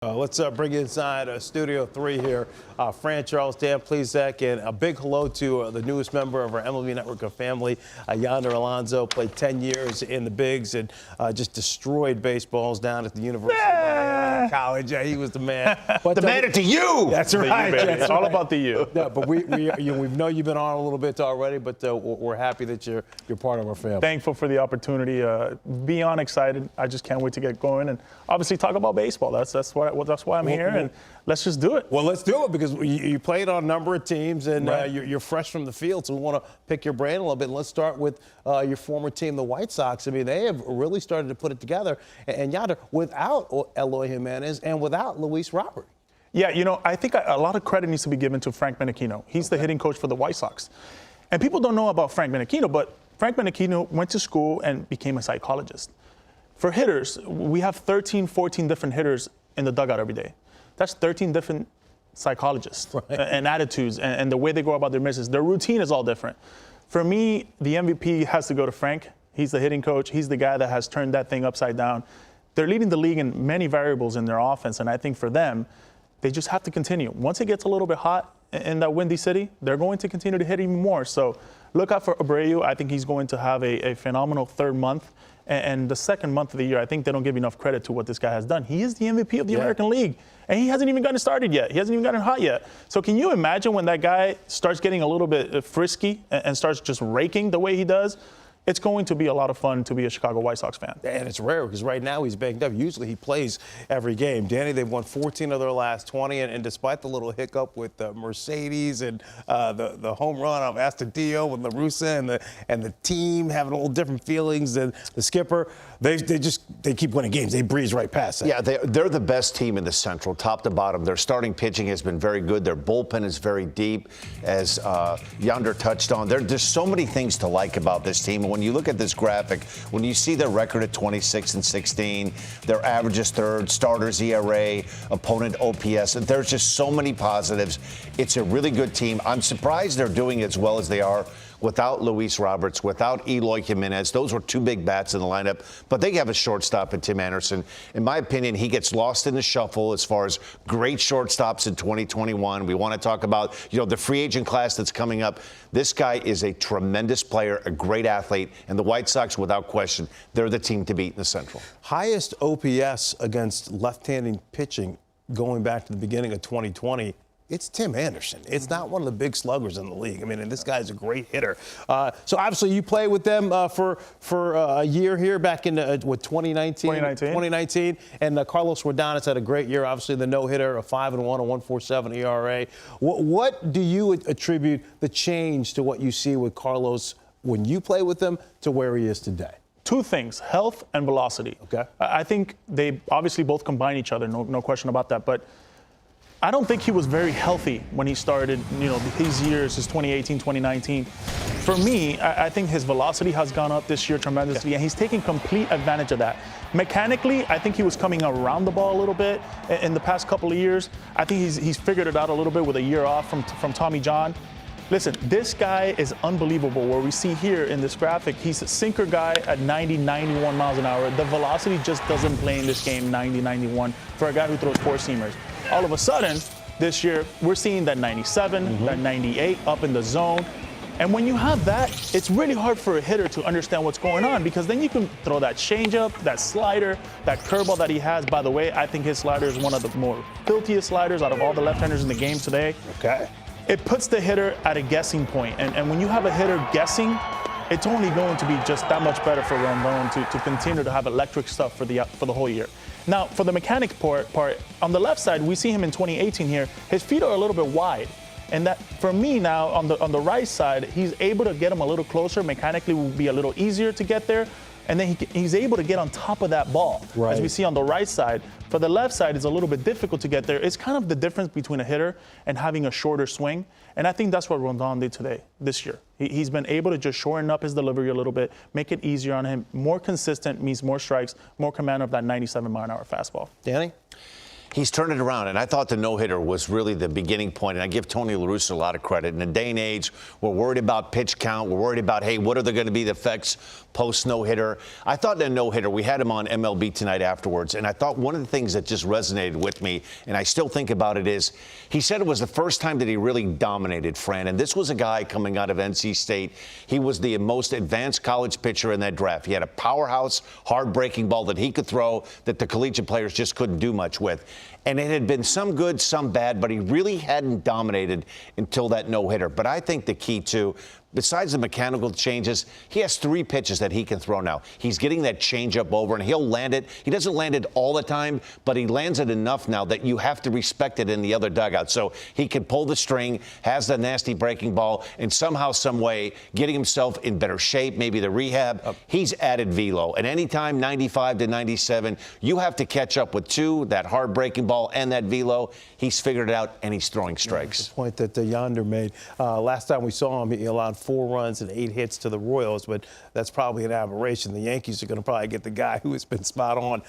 Let's bring you inside Studio 3 here. Fran Charles, Dan Plezak, and a big hello to the newest member of our MLB Network of family, Yonder Alonso. Played 10 years in the bigs and just destroyed baseballs down at the University of Miami College. Yeah, he was the man. But the man to you. That's right. It's all about the you. Yeah, but we know you've been on a little bit already, but we're happy that you're part of our family. Thankful for the opportunity. Beyond excited. I just can't wait to get going and obviously talk about baseball. That's why I'm here, and let's just do it. Well, let's do it because you played on a number of teams, and right. you're fresh from the field, so we want to pick your brain a little bit. And let's start with your former team, the White Sox. I mean, they have really started to put it together, and Yonder, without Eloy Jimenez and without Luis Robert. Yeah, I think a lot of credit needs to be given to Frank Menechino. He's the hitting coach for the White Sox. And people don't know about Frank Menechino, but Frank Menechino went to school and became a psychologist. For hitters, we have 13, 14 different hitters in the dugout every day. That's 13 different psychologists and attitudes and the way they go about their business. Their routine is all different. For me, the MVP has to go to Frank. He's the hitting coach. He's the guy that has turned that thing upside down. They're leading the league in many variables in their offense, and I think for them, they just have to continue. Once it gets a little bit hot in that windy city, they're going to continue to hit even more. So look out for Abreu. I think he's going to have a phenomenal third month. And the second month of the year, I think they don't give enough credit to what this guy has done. He is the MVP of the American League, and he hasn't even gotten started yet. He hasn't even gotten hot yet. So can you imagine when that guy starts getting a little bit frisky and starts just raking the way he does? It's going to be a lot of fun to be a Chicago White Sox fan. And it's rare because right now he's banged up. Usually he plays every game. Danny, they've won 14 of their last 20, and despite the little hiccup with Mercedes and the home run of Astudillo with La Russa and the team having a little different feelings than the skipper, they keep winning games. They breeze right past that. Yeah, they're the best team in the Central, top to bottom. Their starting pitching has been very good. Their bullpen is very deep, as Yonder touched on. There's so many things to like about this team. And when you look at this graphic, when you see their record at 26-16, their average is third, starters ERA, opponent OPS, there's just so many positives. It's a really good team. I'm surprised they're doing as well as they are without Luis Roberts, without Eloy Jimenez. Those were two big bats in the lineup, but they have a shortstop in Tim Anderson. In my opinion, he gets lost in the shuffle as far as great shortstops in 2021. We want to talk about, the free agent class that's coming up. This guy is a tremendous player, a great athlete, and the White Sox, without question, they're the team to beat in the Central. Highest OPS against left-handed pitching going back to the beginning of 2020. It's Tim Anderson. It's not one of the big sluggers in the league. I mean, and this guy's a great hitter. So obviously you played with them for a year here back in 2019. 2019. And Carlos Rodón has had a great year. Obviously the no-hitter, a 5-1, a 1.47 ERA. What do you attribute the change to what you see with Carlos when you play with him to where he is today? Two things, health and velocity. Okay. I think they obviously both combine each other, no question about that. But I don't think he was very healthy when he started, his years, his 2018, 2019. For me, I think his velocity has gone up this year tremendously, and he's taking complete advantage of that. Mechanically, I think he was coming around the ball a little bit in the past couple of years. I think he's figured it out a little bit with a year off from Tommy John. Listen, this guy is unbelievable. Where we see here in this graphic, he's a sinker guy at 90, 91 miles an hour. The velocity just doesn't play in this game, 90, 91, for a guy who throws four-seamers. All of a sudden, this year, we're seeing that 97, that 98 up in the zone. And when you have that, it's really hard for a hitter to understand what's going on, because then you can throw that changeup, that slider, that curveball that he has. By the way, I think his slider is one of the more filthiest sliders out of all the left-handers in the game today. Okay. It puts the hitter at a guessing point. And when you have a hitter guessing, it's only going to be just that much better for Rodon to continue to have electric stuff for the whole year. Now, for the mechanic part, on the left side, we see him in 2018 here. His feet are a little bit wide. And that, for me now, on the right side, he's able to get him a little closer. Mechanically, will be a little easier to get there. And then he's able to get on top of that ball, as we see on the right side. For the left side, it's a little bit difficult to get there. It's kind of the difference between a hitter and having a shorter swing. And I think that's what Rodon did this year. He's been able to just shorten up his delivery a little bit, make it easier on him. More consistent means more strikes, more command of that 97-mile-an-hour fastball. Danny? He's turned it around, and I thought the no-hitter was really the beginning point, and I give Tony La Russa a lot of credit. In a day and age, we're worried about pitch count. We're worried about, hey, what are there going to be the effects post no-hitter? I thought in a no-hitter, we had him on MLB Tonight afterwards, and I thought one of the things that just resonated with me, and I still think about it, is he said it was the first time that he really dominated, Fran, and this was a guy coming out of NC State. He was the most advanced college pitcher in that draft. He had a powerhouse, hard-breaking ball that he could throw that the collegiate players just couldn't do much with. And it had been some good, some bad, but he really hadn't dominated until that no-hitter. But I think the key, too, besides the mechanical changes, he has 3 pitches that he can throw now. He's getting that changeup over, and he'll land it. He doesn't land it all the time, but he lands it enough now that you have to respect it in the other dugout. So he can pull the string, has the nasty breaking ball, and somehow, some way, getting himself in better shape, maybe the rehab. He's added velo. And anytime 95 to 97, you have to catch up with 2, that hard breaking ball and that velo. He's figured it out, and he's throwing strikes. The point that Yonder made. Last time we saw him, he allowed 4 runs and 8 hits to the Royals, but that's probably an aberration. The Yankees are going to probably get the guy who has been spot on